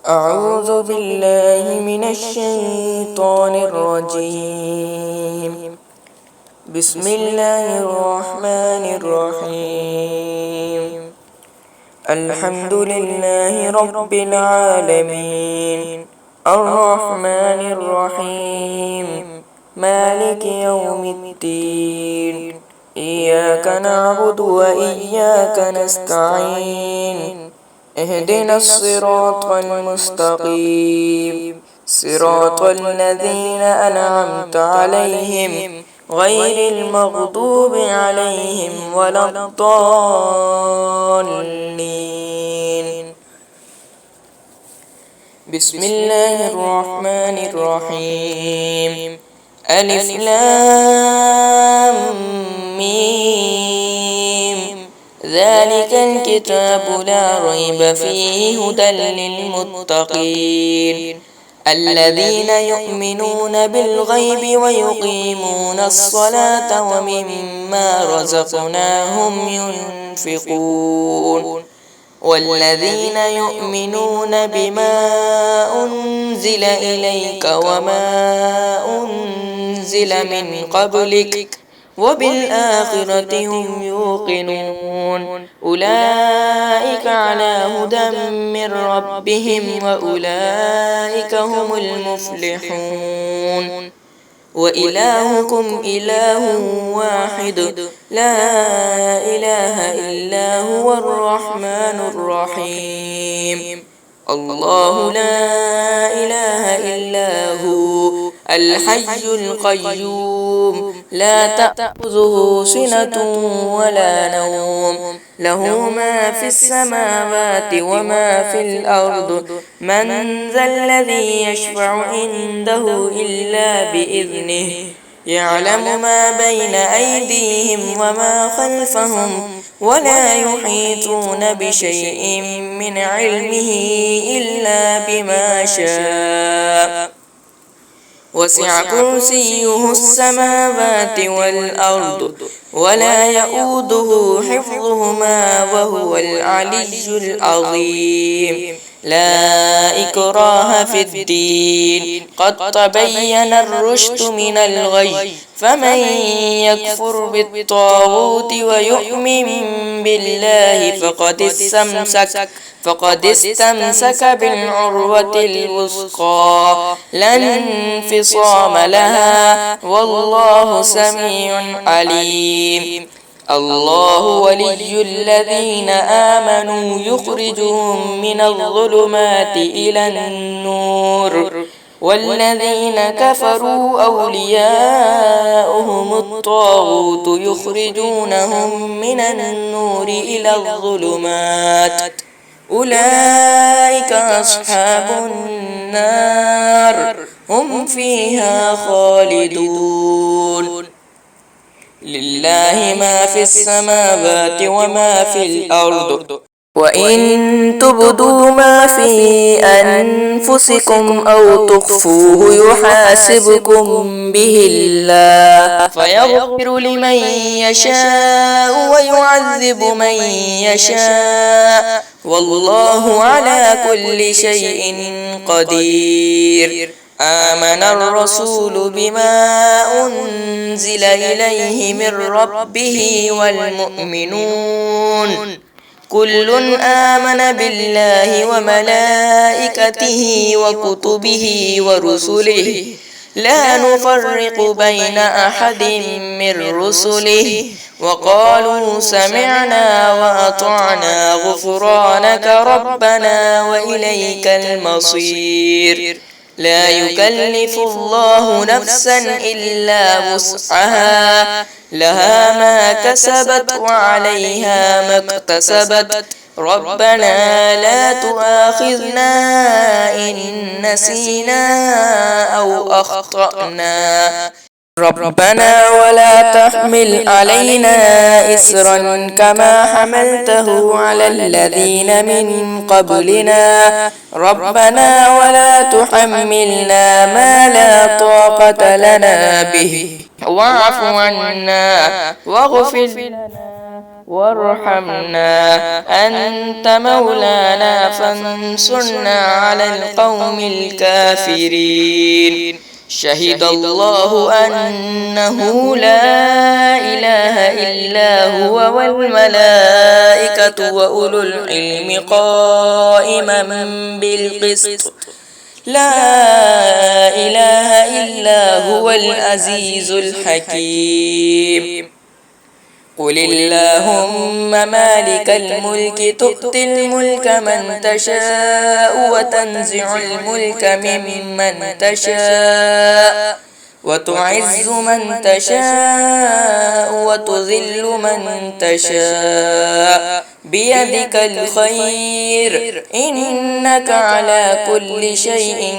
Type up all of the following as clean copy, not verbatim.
أعوذ بالله من الشيطان الرجيم. بسم الله الرحمن الرحيم. الحمد لله رب العالمين، الرحمن الرحيم، مالك يوم الدين، إياك نعبد وإياك نستعين، اهدنا الصراط المستقيم، صراط الذين أنعمت عليهم غير المغضوب عليهم ولا الضالين. بسم الله الرحمن الرحيم. ألف لام ميم، ذلك الكتاب لا ريب فيه هدى للمتقين الذين يؤمنون بالغيب ويقيمون الصلاة ومما رزقناهم ينفقون والذين يؤمنون بما أنزل إليك وما أنزل من قبلك وبالآخرة هم يوقنون أولئك على هدى من ربهم وأولئك هم المفلحون. وإلهكم إله واحد لا إله إلا هو الرحمن الرحيم. الله لا إله إلا هو الحي القيوم لا تأخذه سنة ولا نوم، له ما في السماوات وما في الأرض، من ذا الذي يشفع عنده إلا بإذنه، يعلم ما بين أيديهم وما خلفهم ولا يحيطون بشيء من علمه إلا بما شاء. وسع كرسيه السماوات والأرض ولا يؤوده حفظهما وهو العلي العظيم. لا إكراه في الدين، قد تبين الرشد من الغي، فمن يكفر بالطاغوت ويؤمن بالله فقد استمسك بالعروة الوثقى لا انفصام لها، والله سميع عليم. الله ولي الذين آمنوا يخرجهم من الظلمات إلى النور، والذين كفروا أولياؤهم الطاغوت يخرجونهم من النور إلى الظلمات، أولئك أصحاب النار هم فيها خالدون. لله ما في السماوات وما في الأرض، وإن تبدوا ما في أنفسكم أو تخفوه يحاسبكم به الله، فيغفر لمن يشاء ويعذب من يشاء، والله على كل شيء قدير. آمن الرسول بما أنزل إليه من ربه والمؤمنون كل آمن بالله وملائكته وكتبه ورسله لا نفرق بين أحد من رسله، وقالوا سمعنا وأطعنا غفرانك ربنا وإليك المصير. لا يكلف الله نفسا إلا وسعها، لها ما كسبت وعليها ما اكتسبت، ربنا لا تؤاخذنا إن نسينا أو أخطأنا، ربنا ولا تحمل علينا إسرا كما حملته على الذين من قبلنا، ربنا ولا تحملنا ما لا طاقة لنا به واعف عنا واغفر لنا وارحمنا، أنت مولانا فانصرنا على القوم الكافرين. شهد الله أنه لا إله إلا هو والملائكة وأولو العلم قائما بالقسط، لا إله إلا هو العزيز الحكيم. قل اللهم مالك الملك تؤتي الملك من تشاء وتنزع الملك ممن تشاء وتعز من تشاء وتذل من تشاء بيدك الخير إنك على كل شيء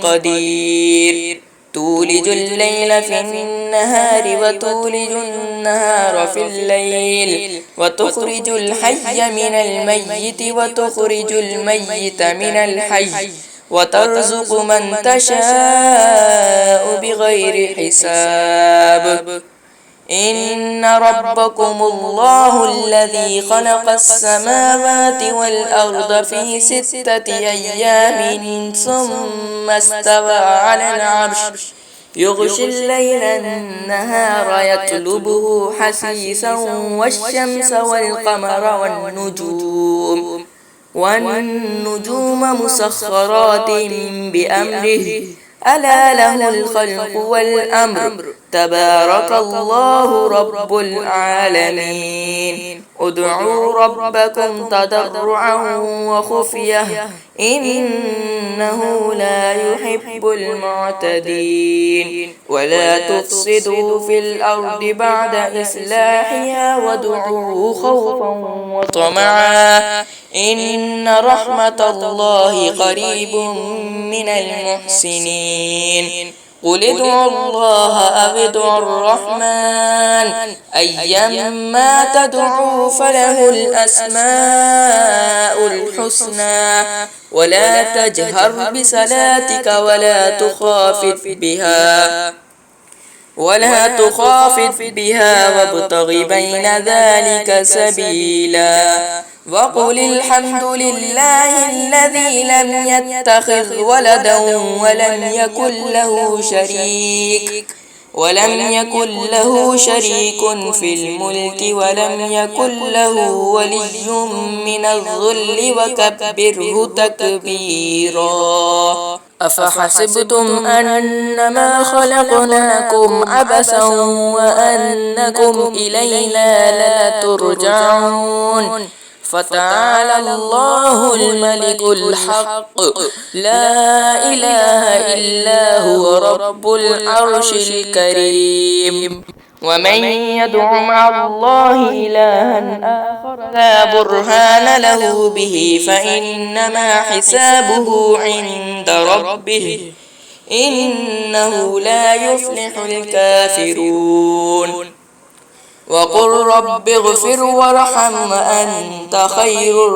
قدير. تولج الليل في النهار وتولج النهار في الليل وتخرج الحي من الميت وتخرج الميت من الحي وترزق من تشاء بغير حساب. إن ربكم الله الذي خلق السماوات والأرض في 6 أيام ثم استوى على العرش يغشي الليل النهار يطلبه حثيثا والشمس والقمر والنجوم مسخرات بأمره ألا له الخلق والأمر تبارك الله رب العالمين. ادعوا ربكم تضرعا وخفية إنه لا يحب المعتدين. ولا تفسدوا في الأرض بعد إصلاحها وادعوه خوفا وطمعا إن رحمة الله قريب من المحسنين. قل ادعوا الله أو ادعوا الرحمن أيما تدعوا فله الأسماء الحسنى ولا تجهر بصلاتك ولا تخافت بها وابتغ بين ذلك سبيلا. وقل الحمد لله الذي لم يتخذ ولدا ولم يكن له شريك في الملك ولم يكن له ولي من الذل وكبره تكبيرا. أفحسبتم أنما خلقناكم عبثا وأنكم إلينا لا ترجعون. فتعالى الله الملك الحق لا إله إلا هو رب العرش الكريم. ومن يدع مع الله إلها آخر لا برهان له به فإنما حسابه عند ربه إنه لا يفلح الكافرون. وقل رب اغفر وارحم وأنت خير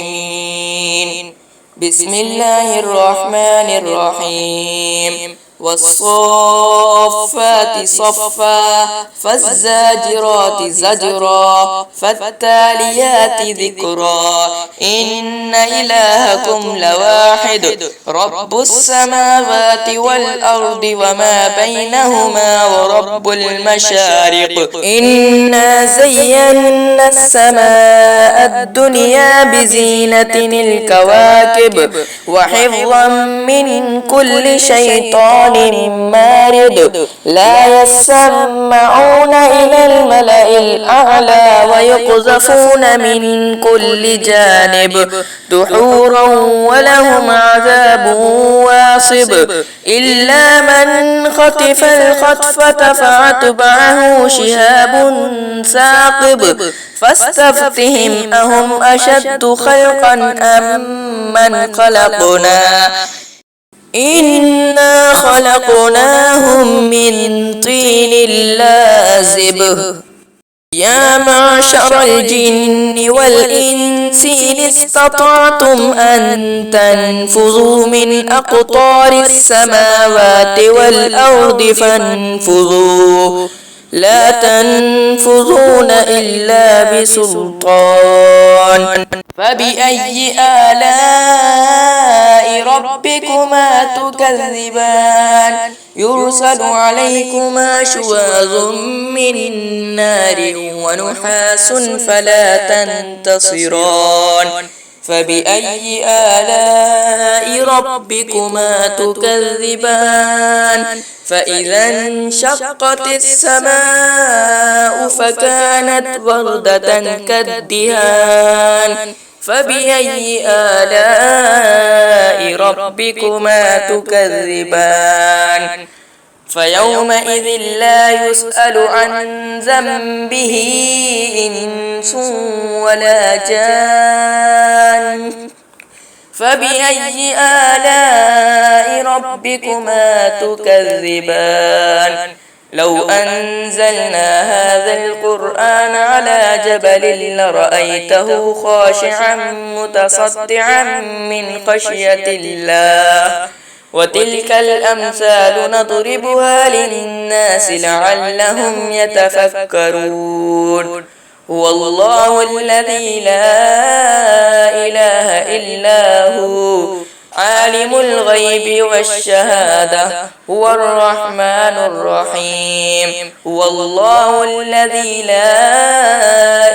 الراحمين. بسم الله الرحمن الرحيم. والصافات صفا فالزاجرات زجرا فالتاليات ذكرا إن إلهكم لواحد رب السماوات والأرض وما بينهما ورب المشارق. إنا زينا السماء الدنيا بزينة الكواكب وحفظا من كل شيطان مارد لا يسمعون إلى الملأ الأعلى ويقذفون من كل جانب دحورا ولهم عذاب واصب إلا من خطف الخطفة فأتبعه شهاب ثاقب فاستفتهم أهم أشد خلقا أم من خلقنا إنا خلقناهم من طين لازب. يا معشر الجن والإنس إن استطعتم أن تنفذوا من أقطار السماوات والأرض فانفذوا لا تنفذون إلا بسلطان فبأي آلاء ربكما تكذبان يرسل عليكما شواظ من نار ونحاس فلا تنتصران فبأي آلاء ربكما تكذبان فإذا انشقت السماء فكانت وردة كالدهان فبأي آلاء ربكما تكذبان فيومئذ لا يسأل عن ذنبه إنس ولا جان فبأي آلاء ربكما تكذبان لو أنزلنا هذا القرآن على جبل لرأيته خاشعا متصدعا من خشية الله وتلك الأمثال نضربها للناس لعلهم يتفكرون هو الله الذي لا إله إلا هو عالم الغيب والشهادة هو الرحمن الرحيم هو الله الذي لا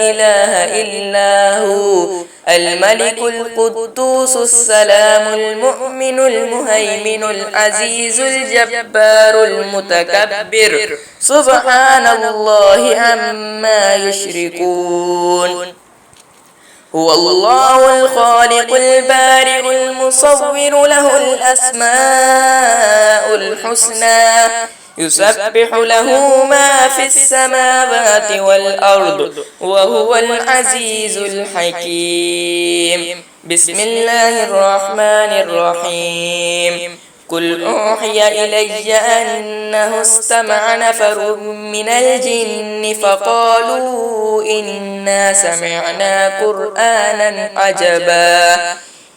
إله إلا هو الملك القدوس السلام المؤمن المهيمن العزيز الجبار المتكبر سبحان الله عما يشركون هو الله الخالق البارئ المصور له الأسماء الحسنى يسبح له ما في السماوات والأرض وهو العزيز الحكيم بسم الله الرحمن الرحيم قل أوحي إلي أنه استمع نفر من الجن فقالوا إنا سمعنا قرآنا عجبا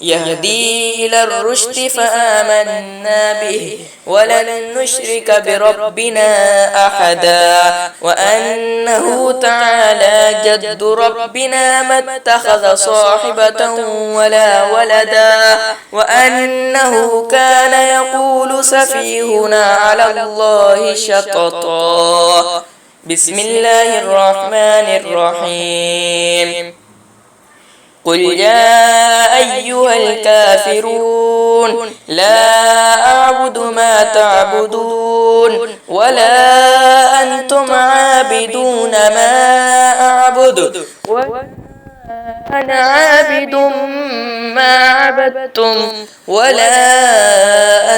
يهدي إلى الرشد فآمنا به ولن نشرك بربنا أحدا وأنه تعالى جد ربنا ما اتخذ صاحبة ولا ولدا وأنه كان يقول سفيهنا على الله شططا بسم الله الرحمن الرحيم قل يا أيها الكافرون لا أعبد ما تعبدون ولا أنتم عابدون ما أعبد أنا عابد ما عبدتم ولا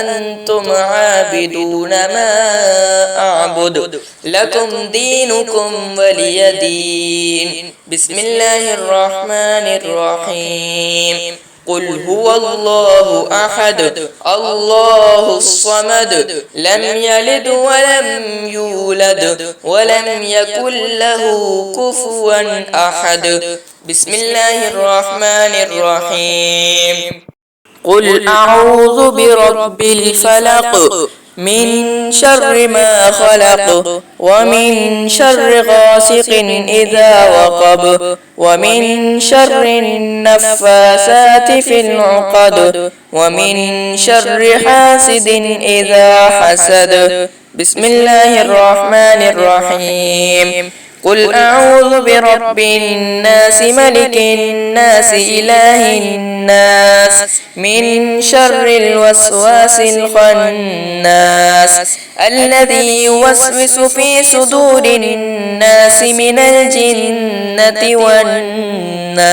أنتم عابدون ما أعبد لكم دينكم ولي دين بسم الله الرحمن الرحيم قل هو الله أحد الله الصمد لم يلد ولم يولد ولم يكن له كفوا أحد بسم الله الرحمن الرحيم قل أعوذ برب الفلق من شر ما خلق ومن شر غاسق إذا وقب ومن شر النفاثات في العقد ومن شر حاسد إذا حسد بسم الله الرحمن الرحيم قل أعوذ برب الناس ملك الناس إله الناس من شر الوسواس الخناس الذي يوسوس في صدور الناس من الجنة والناس